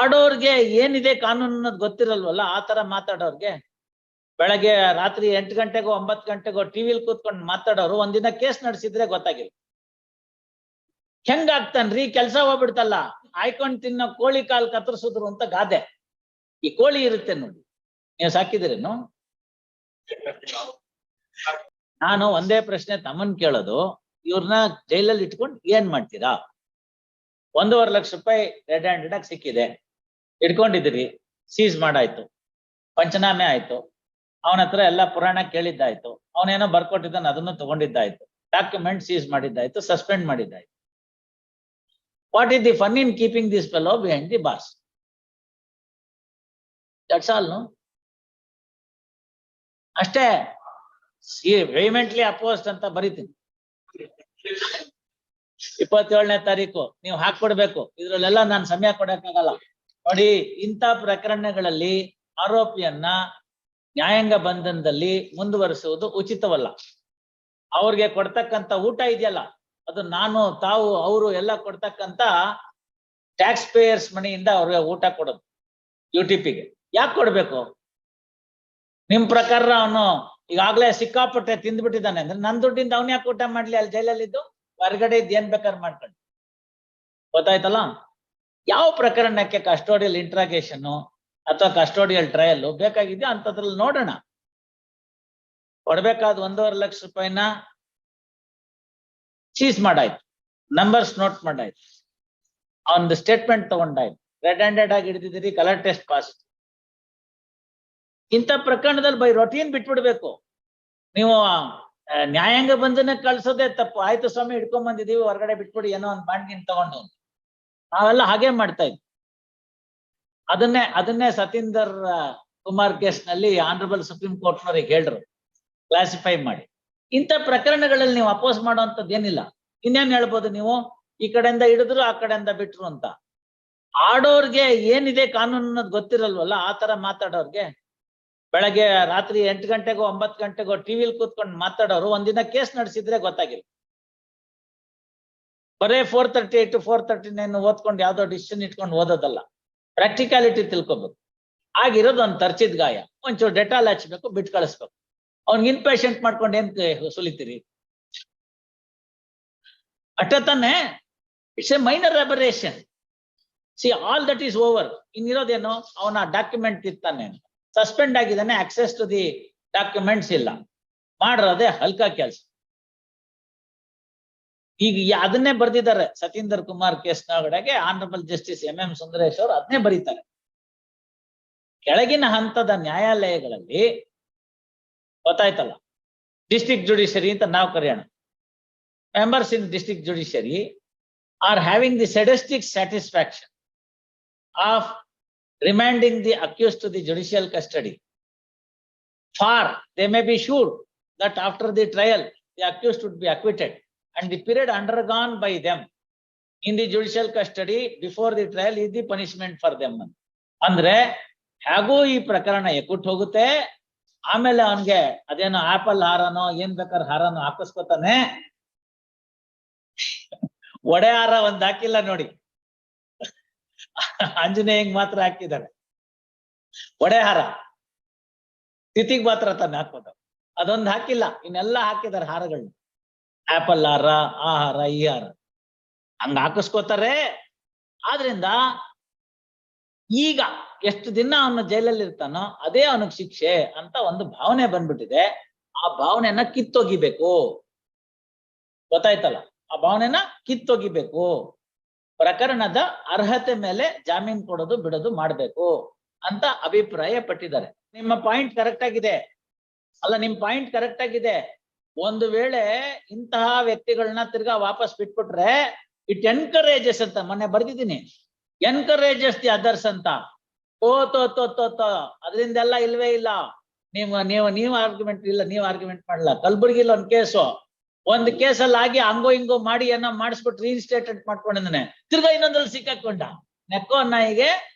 ಆಡೋರ್ಗೆ ಏನಿದೆ ಕಾನೂನು ಅನ್ನೋದು ಗೊತ್ತಿರಲ್ವಲ್ಲ, ಆ ತರ ಮಾತಾಡೋರ್ಗೆ ಬೆಳಗ್ಗೆ ರಾತ್ರಿ 8 ಗಂಟೆಗೋ 9 ಗಂಟೆಗೋ ಟಿವಿಲಿ ಕೂತ್ಕೊಂಡು ಮಾತಾಡೋರು ಒಂದಿನ ಕೇಸ್ ನಡೆಸಿದ್ರೆ ಗೊತ್ತಾಗಿಲ್ಲ. ಹೆಂಗಾಗ್ತಾನ್ರಿ, ಕೆಲ್ಸ ಹೋಗ್ಬಿಡ್ತಲ್ಲ. ಆಯ್ಕೊಂಡ್ ತಿನ್ನೋ ಕೋಳಿ ಕಾಲ್ ಕತ್ತರಿಸಿದ್ರು ಅಂತ ಗಾದೆ. ಈ ಕೋಳಿ ಇರುತ್ತೆ ನೋಡಿ, ನೀವು ಸಾಕಿದಿರೇನು? ನಾನು ಒಂದೇ ಪ್ರಶ್ನೆ ತಮ್ಮನ್ ಕೇಳೋದು, ಇವ್ರನ್ನ ಜೈಲಲ್ಲಿ ಇಟ್ಕೊಂಡು ಏನ್ ಮಾಡ್ತೀರಾ? 1.5 ಲಕ್ಷ ರೂಪಾಯಿ ರೆಡ್ ಹ್ಯಾಂಡೆಡ್ ಆಗಿ ಸಿಕ್ಕಿದೆ, ಇಟ್ಕೊಂಡಿದ್ದೀರಿ, ಸೀಸ್ ಮಾಡಾಯ್ತು, ಪಂಚನಾಮೆ ಆಯ್ತು, ಅವನ ಹತ್ರ ಎಲ್ಲ ಪುರಾಣ ಕೇಳಿದ್ದಾಯ್ತು, ಅವನೇನೋ ಬರ್ಕೊಟ್ಟಿದ್ದಾನೆ ಅದನ್ನು ತಗೊಂಡಿದ್ದಾಯ್ತು, ಡಾಕ್ಯುಮೆಂಟ್ ಸೀಸ್ ಮಾಡಿದ್ದಾಯ್ತು, ಸಸ್ಪೆಂಡ್ ಮಾಡಿದ್ದಾಯ್ತು. What is the fun in keeping this fellow behind the bars? That's all. No, ಅಷ್ಟೇ. ವೆಹಿಮೆಂಟ್ಲಿ ಅಪೋಸ್ಡ್ ಅಂತ ಬರೀತೀನಿ. 27ನೇ ತಾರೀಕು ನೀವು ಹಾಕೊಡ್ಬೇಕು. ಇದ್ರಲ್ಲೆಲ್ಲ ನಾನು ಸಮಯ ಕೊಡಕ್ಕಾಗಲ್ಲ. ನೋಡಿ, ಇಂಥ ಪ್ರಕರಣಗಳಲ್ಲಿ ಆರೋಪಿಯನ್ನ ನ್ಯಾಯಾಂಗ ಬಂಧನದಲ್ಲಿ ಮುಂದುವರಿಸುವುದು ಉಚಿತವಲ್ಲ. ಅವ್ರಿಗೆ ಕೊಡ್ತಕ್ಕಂತ ಊಟ ಇದೆಯಲ್ಲ, ಅದು ನಾನು, ತಾವು, ಅವರು ಎಲ್ಲ ಕೊಡ್ತಕ್ಕಂತ ಟ್ಯಾಕ್ಸ್ ಪೇಯರ್ಸ್ ಮನಿಯಿಂದ ಅವ್ರಿಗೆ ಊಟ ಕೊಡೋದು UTPಗೆ. ಯಾಕೆ ಕೊಡ್ಬೇಕು? ನಿಮ್ ಪ್ರಕಾರ ಅವನು ಈಗಾಗ್ಲೇ ಸಿಕ್ಕಾಪಟ್ಟೆ ತಿಂದ್ಬಿಟ್ಟಿದ್ದಾನೆ ಅಂದ್ರೆ ನನ್ ದುಡ್ಡಿಂದ ಅವ್ನ ಯಾಕೆ ಊಟ ಮಾಡ್ಲಿ ಅಲ್ಲಿ ಜೈಲಲ್ಲಿದ್ದು? ಹೊರಗಡೆ ಇದ್ದು ಏನ್ ಬೇಕಾದ್ರೆ ಮಾಡ್ಕೊಂಡು. ಗೊತ್ತಾಯ್ತಲ್ಲ? ಯಾವ ಪ್ರಕರಣಕ್ಕೆ ಕಸ್ಟೋಡಿಯಲ್ ಇಂಟ್ರಾಗೇಷನ್ ಅಥವಾ ಕಸ್ಟೋಡಿಯಲ್ ಟ್ರಯಲ್ ಬೇಕಾಗಿದೆಯೋ ಅಂತದ್ರಲ್ಲಿ ನೋಡೋಣ. ಕೊಡ್ಬೇಕಾದ 1.5 ಲಕ್ಷ ರೂಪಾಯಿನ ಸೀಸ್ ಮಾಡಾಯ್ತು, ನಂಬರ್ಸ್ ನೋಟ್ ಮಾಡಾಯ್ತು, ಅವನದು ಸ್ಟೇಟ್ಮೆಂಟ್ ತಗೊಂಡಾಯ್ತು, ರೆಡ್ ಹ್ಯಾಂಡೆಡ್ ಆಗಿ ಹಿಡಿದಿದ್ದೀರಿ, ಕಲರ್ ಟೆಸ್ಟ್ ಪಾಸ್. ಇಂಥ ಪ್ರಕರಣದಲ್ಲಿ ಬೈ ರೊಟೀನ್ ಬಿಟ್ಬಿಡ್ಬೇಕು. ನೀವು ನ್ಯಾಯಾಂಗ ಬಂಧನ ಕಳ್ಸೋದೇ ತಪ್ಪು. ಆಯ್ತು ಸ್ವಾಮಿ, ಹಿಡ್ಕೊಂಡ್ ಬಂದಿದೀವಿ, ಹೊರಗಡೆ ಬಿಟ್ಬಿಡಿ, ಏನೋ ಒಂದು ಬಾಂಡ್ಗಿನ್ ತಗೊಂಡು. ನಾವೆಲ್ಲ ಹಾಗೆ ಮಾಡ್ತಾ ಇದ್ವಿ. ಅದನ್ನೇ ಸತೀಂದರ್ ಕುಮಾರ್ ಕೇಸ್ ನಲ್ಲಿ ಆನರಬಲ್ ಸುಪ್ರೀಂ ಕೋರ್ಟ್ನವ್ರಿಗೆ ಹೇಳ್ರು, ಕ್ಲಾಸಿಫೈ ಮಾಡಿ. ಇಂಥ ಪ್ರಕರಣಗಳಲ್ಲಿ ನೀವು ಅಪೋಸ್ ಮಾಡುವಂಥದ್ದು ಏನಿಲ್ಲ. ಇನ್ನೇನ್ ಹೇಳ್ಬೋದು ನೀವು? ಈ ಕಡೆಯಿಂದ ಹಿಡಿದ್ರು, ಆ ಕಡೆಯಿಂದ ಬಿಟ್ರು ಅಂತ. ಆಡೋರ್ಗೆ ಏನಿದೆ ಕಾನೂನು ಅನ್ನೋದು ಗೊತ್ತಿರಲ್ವಲ್ಲ, ಆ ತರ ಮಾತಾಡೋರ್ಗೆ ಬೆಳಗ್ಗೆ ರಾತ್ರಿ 8 ಗಂಟೆಗೋ 9 ಗಂಟೆಗೋ ಟಿವಿಲಿ ಕೂತ್ಕೊಂಡು ಮಾತಾಡೋರು ಒಂದಿನ ಕೇಸ್ ನಡೆಸಿದ್ರೆ ಗೊತ್ತಾಗಿಲ್ಲ. ಬರೇ 438 439 ಓದ್ಕೊಂಡು ಯಾವ್ದೋ ಡಿಸಿಷನ್ ಇಟ್ಕೊಂಡು ಓದೋದಲ್ಲ, ಪ್ರಾಕ್ಟಿಕಾಲಿಟಿ ತಿಳ್ಕೊಬೇಕು. ಆಗಿರೋದು ಒಂದು ತರ್ಚಿದ್ ಗಾಯ, ಒಂಚೂರು ಡೆಟಾಲ್ ಹಚ್ಬೇಕು, ಬಿಟ್ಟು ಕಳಿಸ್ಬೇಕು. ಅವ್ನಿಗೆ ಇನ್ಪೇಷಂಟ್ ಮಾಡ್ಕೊಂಡು ಏನ್ ಸುಲಿತೀರಿ? ಅಟ್ಟತಾನೆ. It's a minor aberration. See, all that is over. ಇನ್ನಿರೋದೇನೋ ಅವನ ಡಾಕ್ಯುಮೆಂಟ್ ಇರ್ತಾನೆ, ಸಸ್ಪೆಂಡ್ ಆಗಿದ್ದಾನೆ, ಆಕ್ಸೆಸ್ ಟು ದಿ ಡಾಕ್ಯುಮೆಂಟ್ಸ್ ಇಲ್ಲ, ಮಾಡಿರೋದೇ ಹಲ್ಕ ಕೆಲಸ. ಈಗ ಅದನ್ನೇ ಬರ್ದಿದ್ದಾರೆ ಸತೀಂದರ್ ಕುಮಾರ್ ಕೇಸ್ನೊಳಗಡೆಗೆ ಆನರಬಲ್ ಜಸ್ಟಿಸ್ MM ಸುಂದರೇಶ್ ಅವರು ಅದನ್ನೇ ಬರೀತಾರೆ. ಕೆಳಗಿನ ಹಂತದ ನ್ಯಾಯಾಲಯಗಳಲ್ಲಿ ಗೊತ್ತಾಯ್ತಲ್ಲ, ಡಿಸ್ಟ್ರಿಕ್ಟ್ ಜುಡಿಷರಿ ಅಂತ ನಾವು ಕರೆಯೋಣ. Members in district judiciary are having the ಸೆಡೆಸ್ಟಿಕ್ satisfaction of remanding the accused to the judicial custody, for they may be sure that after the trial the accused would be acquitted and the period undergone by them in the judicial custody before the trial is the punishment for them. ಅಂದ್ರೆ ಹೇಗೂ ಈ ಪ್ರಕರಣ ಎಕ್ಕುಟ್ ಹೋಗುತ್ತೆ, ಆಮೇಲೆ ಅವನ್ಗೆ ಅದೇನೋ apple ಹಾರನೋ ಏನ್ ಬೇಕಾದ್ರೆ ಹಾರನೋ ಹಾಕಿಸ್ಕೊತಾನೆ. ಒಡೆ ಹಾರ ಒಂದ್ ಹಾಕಿಲ್ಲ ನೋಡಿ, ಆಂಜನೇಯಂಗ್ ಮಾತ್ರ ಹಾಕಿದ್ದಾರೆ ಒಡೆ ಹಾರ, ತಿಥಿಗ್ ಮಾತ್ರ ತಾನೆ ಹಾಕೋದು, ಅದೊಂದು ಹಾಕಿಲ್ಲ, ಇನ್ನೆಲ್ಲ ಹಾಕಿದ್ದಾರೆ ಹಾರಗಳನ್ನ. ಆಪಲ್ ಹಾರ, ಆ ಹಾರ, ಈ ಹಾರ ಹಂಗ ಹಾಕಿಸ್ಕೋತಾರೆ. ಆದ್ರಿಂದ ಈಗ ಎಷ್ಟು ದಿನ ಅವನು ಜೈಲಲ್ಲಿ ಇರ್ತಾನೋ ಅದೇ ಅವನಿಗೆ ಶಿಕ್ಷೆ ಅಂತ ಒಂದು ಭಾವನೆ ಬಂದ್ಬಿಟ್ಟಿದೆ. ಆ ಭಾವನೆನ ಕಿತ್ತೊಗಿಬೇಕು. ಗೊತ್ತಾಯ್ತಲ್ಲ? ಆ ಭಾವನೆನ ಕಿತ್ತೊಗಿಬೇಕು. ಪ್ರಕರಣದ ಅರ್ಹತೆ ಮೇಲೆ ಜಾಮೀನು ಕೊಡೋದು ಬಿಡೋದು ಮಾಡ್ಬೇಕು ಅಂತ ಅಭಿಪ್ರಾಯ ಪಟ್ಟಿದ್ದಾರೆ. ನಿಮ್ಮ ಪಾಯಿಂಟ್ ಕರೆಕ್ಟ್ ಆಗಿದೆ. ಅಲ್ಲ, ನಿಮ್ ಪಾಯಿಂಟ್ ಕರೆಕ್ಟ್ ಆಗಿದೆ. ಒಂದು ವೇಳೆ ಇಂತಹ ವ್ಯಕ್ತಿಗಳನ್ನ ತಿರ್ಗಾ ವಾಪಸ್ ಬಿಟ್ಬಿಟ್ರೆ ಇಟ್ ಎನ್ಕರೇಜಸ್ ಅಂತ ಮೊನ್ನೆ ಬರ್ದಿದ್ದೀನಿ, ಎನ್ಕರೇಜಸ್ ದಿ ಅದರ್ಸ್ ಅಂತ. ಅದರಿಂದೆಲ್ಲ ಇಲ್ವೇ ಇಲ್ಲ. ನೀವು ಆರ್ಗ್ಯುಮೆಂಟ್ ಇಲ್ಲ, ನೀವು ಆರ್ಗ್ಯುಮೆಂಟ್ ಮಾಡಲ್ಲ. ಕಲ್ಬುರ್ಗಿಲಿ ಒಂದು ಕೇಸಲ್ಲಿ ಆಗಿ ಹಂಗೋ ಹಿಂಗೋ ಮಾಡಿ ಏನೋ ಮಾಡಿಸ್ಬಿಟ್ಟು ರೀಇನ್ಸ್ಟೇಟ್ಮೆಂಟ್ ಮಾಡ್ಕೊಂಡಿದ್ದಾನೆ, ತಿರ್ಗಾ ಇನ್ನೊಂದ್ರಲ್ಲಿ ಸಿಕ್ಕಾಕೊಂಡ. ನೆಕ್ಕೋ ನಾಯಿಗೆ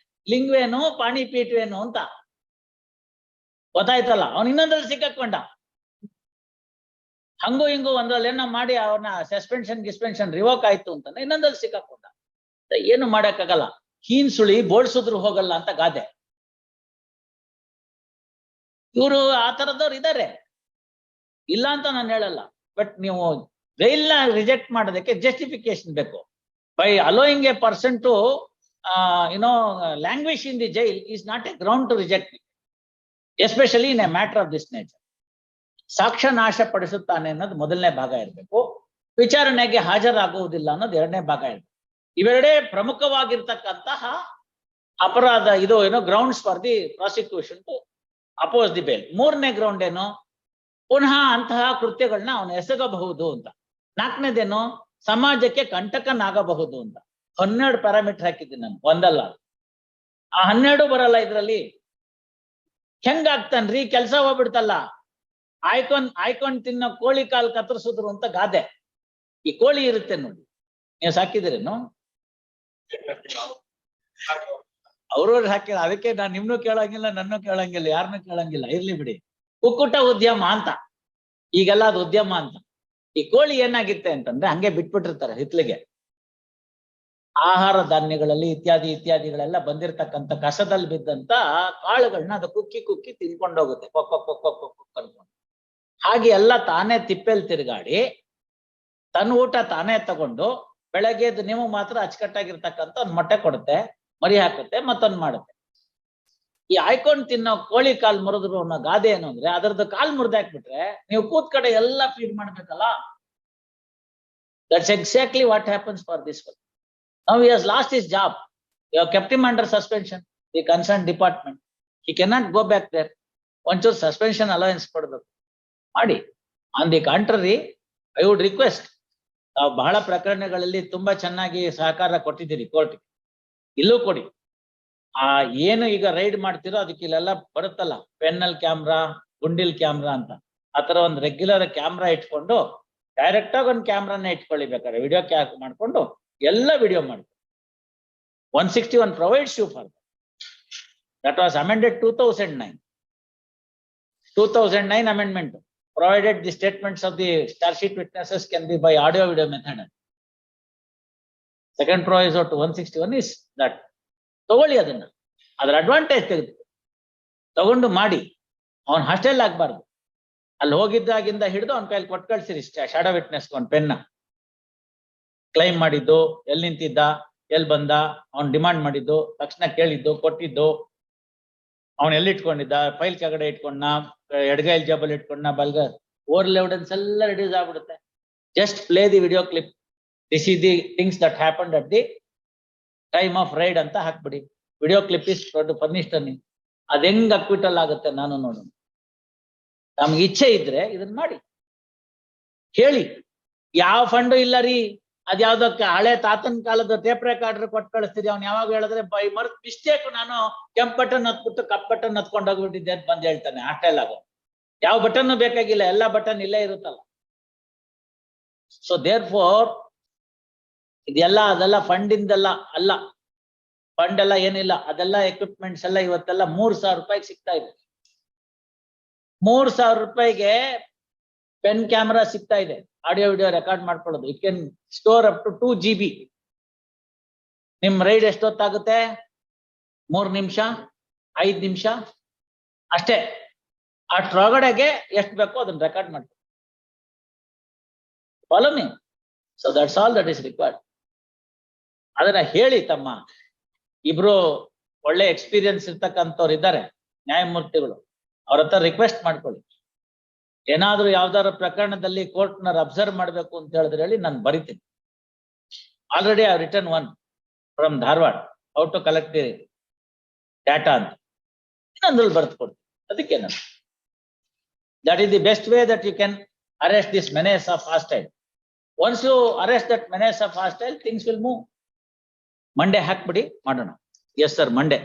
ಲಿಂಗ್ವೇನು ಪಾಣಿಪೀಠವೇನು ಅಂತ. ಗೊತ್ತಾಯ್ತಲ್ಲ? ಅವ್ನು ಇನ್ನೊಂದ್ರಲ್ಲಿ ಸಿಕ್ಕಾಕೊಂಡ. ಹಂಗೋ ಹಿಂಗೋ ಒಂದ್ರಲ್ಲಿ ಏನೋ ಮಾಡಿ ಅವ್ರನ್ನ ಸಸ್ಪೆನ್ಷನ್ ರಿವೋಕ್ ಆಯ್ತು ಅಂತಾನೆ ಇನ್ನೊಂದ್ರಲ್ಲಿ ಸಿಕ್ಕಾಕೊಂಡ. ಏನು ಮಾಡಕ್ಕಾಗಲ್ಲ. ಹೀನ್ ಸುಳಿ ಬೋಳ್ಸಿದ್ರು ಹೋಗಲ್ಲ ಅಂತ ಗಾದೆ. ಇವರು ಆ ತರದವ್ರು ಇದ್ದಾರೆ, ಇಲ್ಲ ಅಂತ ನಾನು ಹೇಳಲ್ಲ. ಬಟ್ ನೀವು ಜೈಲ್ನ ರಿಜೆಕ್ಟ್ ಮಾಡೋದಕ್ಕೆ ಜಸ್ಟಿಫಿಕೇಶನ್ ಬೇಕು. By allowing a person to language in the jail is not a ground to reject, especially in a matter of this nature. ಸಾಕ್ಷ್ಯ ನಾಶ ಪಡಿಸುತ್ತಾನೆ ಅನ್ನೋದು ಮೊದಲನೇ ಭಾಗ ಇರಬೇಕು. ವಿಚಾರಣೆಗೆ ಹಾಜರಾಗುವುದಿಲ್ಲ ಅನ್ನೋದು ಎರಡನೇ ಭಾಗ ಇರಬೇಕು. ಇವೆರಡೇ ಪ್ರಮುಖವಾಗಿರ್ತಕ್ಕಂತಹ ಅಪರಾಧ, ಇದು grounds for the prosecution to oppose the bail. ಮೂರನೇ ಗ್ರೌಂಡ್ ಏನು, ಪುನಃ ಅಂತಹ ಕೃತ್ಯಗಳನ್ನ ಅವನು ಎಸಗಬಹುದು ಅಂತ. ನಾಲ್ಕನೇದೇನು, ಸಮಾಜಕ್ಕೆ ಕಂಟಕನಾಗಬಹುದು ಅಂತ. 12 ಪ್ಯಾರಾಮೀಟರ್ ಹಾಕಿದ್ದೀನಿ ನಾನು, ಒಂದಲ್ಲ. ಆ 12 ಬರಲ್ಲ ಇದ್ರಲ್ಲಿ. ಹೆಂಗಾಗ್ತಾನ್ರಿ, ಕೆಲ್ಸ ಹೋಗ್ಬಿಡ್ತಲ್ಲ. ಆಯ್ಕೊಂಡ್ ತಿನ್ನೋ ಕೋಳಿ ಕಾಲ್ ಕತ್ತರಿಸಿದ್ರು ಅಂತ ಗಾದೆ. ಈ ಕೋಳಿ ಇರುತ್ತೆ ನೋಡಿ, ನೀವು ಸಾಕಿದಿರೇನು? ಅವ್ರವ್ರು ಹಾಕಿಲ್ಲ, ಅದಕ್ಕೆ ನಾನು ನಿಮ್ನು ಕೇಳಂಗಿಲ್ಲ, ನನ್ನೂ ಕೇಳಂಗಿಲ್ಲ, ಯಾರನ್ನೂ ಕೇಳಂಗಿಲ್ಲ. ಇರ್ಲಿ ಬಿಡಿ, ಕುಕ್ಕುಟ ಉದ್ಯಮ ಅಂತ, ಈಗೆಲ್ಲ ಅದು ಉದ್ಯಮ ಅಂತ. ಈ ಕೋಳಿ ಏನಾಗಿತ್ತೆ ಅಂತಂದ್ರೆ ಹಂಗೆ ಬಿಟ್ಬಿಟ್ಟಿರ್ತಾರೆ ಹಿತ್ಲಿಗೆ. ಆಹಾರ ಧಾನ್ಯಗಳಲ್ಲಿ ಇತ್ಯಾದಿಗಳೆಲ್ಲ ಬಂದಿರತಕ್ಕಂತ ಕಸದಲ್ಲಿ ಬಿದ್ದಂತ ಕಾಳುಗಳನ್ನ ಅದು ಕುಕ್ಕಿ ತಿನ್ಕೊಂಡೋಗುತ್ತೆ, ಅನ್ಕೊಂಡು. ಹಾಗೆ ಎಲ್ಲ ತಾನೇ ತಿಪ್ಪೆಲ್ ತಿರುಗಾಡಿ ತನ್ನ ಊಟ ತಾನೇ ತಗೊಂಡು ಬೆಳಗ್ಗೆ ಎದ್ದು ನೀವು ಮಾತ್ರ ಅಚ್ಚುಕಟ್ಟಾಗಿರ್ತಕ್ಕಂಥ ಒಂದ್ ಮೊಟ್ಟೆ ಕೊಡುತ್ತೆ, ಮರಿ ಹಾಕುತ್ತೆ, ಮತ್ತೊಂದ್ ಮಾಡುತ್ತೆ. ಈ ಆಯ್ಕೊಂಡ್ ತಿನ್ನೋ ಕೋಳಿ ಕಾಲ್ ಮುರಿದ್ರು ಅನ್ನೋ ಗಾದೆ ಏನು ಅಂದ್ರೆ, ಅದರದ್ದು ಕಾಲ್ ಮುರಿದಾಕ್ಬಿಟ್ರೆ ನೀವು ಕೂತ್ ಕಡೆ ಎಲ್ಲ ಫೀಡ್ ಮಾಡ್ಬೇಕಲ್ಲ. That's exactly what happens for this one. Now he has lost his job. You have kept him under suspension, the concerned department. He cannot go back there. Onchur suspension allowance ಕೊಡಬೇಕು ಮಾಡಿ. On the contrary, I would request, ನಾವು ಬಹಳ ಪ್ರಕರಣಗಳಲ್ಲಿ ತುಂಬಾ ಚೆನ್ನಾಗಿ ಸಹಕಾರ ಕೊಟ್ಟಿದ್ದೀರಿ ಕೋರ್ಟ್ಗೆ, ಇಲ್ಲೂ ಕೊಡಿ. ಏನು ಈಗ ರೈಡ್ ಮಾಡ್ತಿರೋ ಅದಕ್ಕೆ ಇಲ್ಲೆಲ್ಲ ಬರುತ್ತಲ್ಲ, ಪೆನ್ನಲ್ ಕ್ಯಾಮ್ರಾ, ಗುಂಡಿಲ್ ಕ್ಯಾಮ್ರಾ ಅಂತ. ಆತರ ಒಂದು ರೆಗ್ಯುಲರ್ ಕ್ಯಾಮ್ರಾ ಇಟ್ಕೊಂಡು, ಡೈರೆಕ್ಟ್ ಆಗಿ ಒಂದು ಕ್ಯಾಮ್ರಾನ ಇಟ್ಕೊಳ್ಳಿ, ಬೇಕಾದ್ರೆ ವಿಡಿಯೋ ಕ್ಯಾಪ್ ಮಾಡ್ಕೊಂಡು ಎಲ್ಲ ವಿಡಿಯೋ ಮಾಡ್ತಾರೆ. 161 provides you for that. That was amended 2009. 2009 amendment provided the statements of the charge sheet witnesses can be by audio video method. Second proviso to 161 is that. ತಗೊಳ್ಳಿ ಅದನ್ನ, ಅದರ ಅಡ್ವಾಂಟೇಜ್ ತಗೊಂಡು ಮಾಡಿ. ಅವನ್ hostel ಆಗ್ಬಾರ್ದು. ಅಲ್ಲಿ ಹೋಗಿದ್ದಾಗಿಂದ ಹಿಡಿದು ಅವನ ಕೈಲಿ ಕೊಟ್ಟು ಕಳ್ಸಿರಿ ಶಾಡೋ ವಿಟ್ನೆಸ್ ಒಂದು ಪೆನ್ನ. ಕ್ಲೈಮ್ ಮಾಡಿದ್ದು, ಎಲ್ಲಿ ನಿಂತಿದ್ದ, ಎಲ್ಲಿ ಬಂದ, ಅವ್ನು ಡಿಮಾಂಡ್ ಮಾಡಿದ್ದು, ತಕ್ಷಣ ಕೇಳಿದ್ದು, ಕೊಟ್ಟಿದ್ದು, ಅವನು ಎಲ್ಲಿ ಇಟ್ಕೊಂಡಿದ್ದ, ಫೈಲ್ ಕೆಳಗಡೆ ಇಟ್ಕೊಂಡ, ಎಡಗೈಲ್ ಜಾಬಲ್ಲಿ ಇಟ್ಕೊಂಡ, ಬಲ್ಗ, ಓವರ್ ಎವಿಡೆನ್ಸ್ ಎಲ್ಲ ರಿಡ್ಯೂಸ್ ಆಗ್ಬಿಡುತ್ತೆ. Just play the video clip, this is the things that happened at the time of raid ಅಂತ ಹಾಕ್ಬಿಡಿ. ವಿಡಿಯೋ ಕ್ಲಿಪ್ ಇಸ್ ಫರ್ನಿಶ್ಡ್ ಅನ್ನಿ. ಅದ್ ಹೆಂಗ್ ಅಕ್ವಿಟಲ್ ಆಗುತ್ತೆ ನಾನು ನೋಡೋಣ. ನಮ್ಗೆ ಇಚ್ಛೆ ಇದ್ರೆ ಇದನ್ನ ಮಾಡಿ, ಹೇಳಿ. ಯಾವ ಫಂಡು ಇಲ್ಲ ರೀ, ಅದ್ಯಾವ್ದಕ್ಕೆ ಹಳೆ ತಾತನ ಕಾಲದ ಟೇಪ್ ರೆಕಾರ್ಡರ್ ಕೊಟ್ಟು ಕಳಿಸ್ತೀರಿ. ಅವ್ನು ಯಾವಾಗ ಹೇಳಿದ್ರೆ ಬೈ ಮರ್ತ್ ಮಿಸ್ಟೇಕ್ ನಾನು ಕೆಂಪ್ ಬಟನ್ ಹತ್ಬಿಟ್ಟು ಕಪ್ ಬಟನ್ ಹತ್ಕೊಂಡು ಹೋಗ್ಬಿಟ್ಟಿದ್ದೆ ಅಂತ ಬಂದು ಹೇಳ್ತಾನೆ. ಹಾಸ್ಟೆಲ್ ಆಗೋ ಯಾವ ಬಟನ್ ಬೇಕಾಗಿಲ್ಲ, ಎಲ್ಲಾ ಬಟನ್ ಇಲ್ಲೇ ಇರುತ್ತಲ್ಲ. ಸೊ ದೇರ್ ಫೋರ್ ಇದೆಲ್ಲ ಅದೆಲ್ಲ ಫಂಡಿಂದೆಲ್ಲ ಅಲ್ಲ, ಫಂಡ್ ಎಲ್ಲ ಏನಿಲ್ಲ, ಅದೆಲ್ಲ ಎಕ್ವಿಪ್ಮೆಂಟ್ಸ್ ಎಲ್ಲ ಇವತ್ತೆಲ್ಲ 3,000 ರೂಪಾಯಿಗೆ ಸಿಗ್ತಾ ಇದೆ. 3,000 ರೂಪಾಯಿಗೆ ಪೆನ್ ಕ್ಯಾಮ್ರಾ ಸಿಗ್ತಾ ಇದೆ, ಆಡಿಯೋ ವಿಡಿಯೋ ರೆಕಾರ್ಡ್ ಮಾಡ್ಕೊಳ್ಳೋದು. It can store up to 2 GB. ನಿಮ್ ರೈಡ್ ಎಷ್ಟೊತ್ತಾಗುತ್ತೆ? 3 ನಿಮಿಷ, 5 ನಿಮಿಷ ಅಷ್ಟೇ. ಅಷ್ಟ್ರೊಳಗಡೆಗೆ ಎಷ್ಟು ಬೇಕೋ ಅದನ್ನ ರೆಕಾರ್ಡ್ ಮಾಡ್ತೀವಿ. Follow me. So that's all that is required. ಅದನ್ನ ಹೇಳಿ. ತಮ್ಮ ಇಬ್ರು ಒಳ್ಳೆ ಎಕ್ಸ್ಪೀರಿಯನ್ಸ್ ಇರ್ತಕ್ಕಂಥವ್ರು ಇದ್ದಾರೆ ನ್ಯಾಯಮೂರ್ತಿಗಳು, ಅವ್ರ ಹತ್ರ ರಿಕ್ವೆಸ್ಟ್ ಮಾಡ್ಕೊಳ್ಳಿ. ಏನಾದ್ರೂ ಯಾವ್ದಾದ್ರು ಪ್ರಕರಣದಲ್ಲಿ ಕೋರ್ಟ್ನರ್ ಅಬ್ಸರ್ವ್ ಮಾಡ್ಬೇಕು ಅಂತ ಹೇಳಿದ್ರೆ ಹೇಳಿ, ನಾನು ಬರಿತೀನಿ. Already I written one from Dharwad, how to collect the data ಅಂತ. ಇನ್ನೊಂದ್ರಲ್ಲಿ ಬರ್ದು ಕೊಡ್ತೀನಿ. ಅದಕ್ಕೆ ನಾನು that is the best way that you can arrest this menace of hostile. Once you arrest that menace of hostile, things will move. Monday ಹಾಕ್ಬಿಡಿ, ಮಾಡೋಣ. Yes sir, Monday.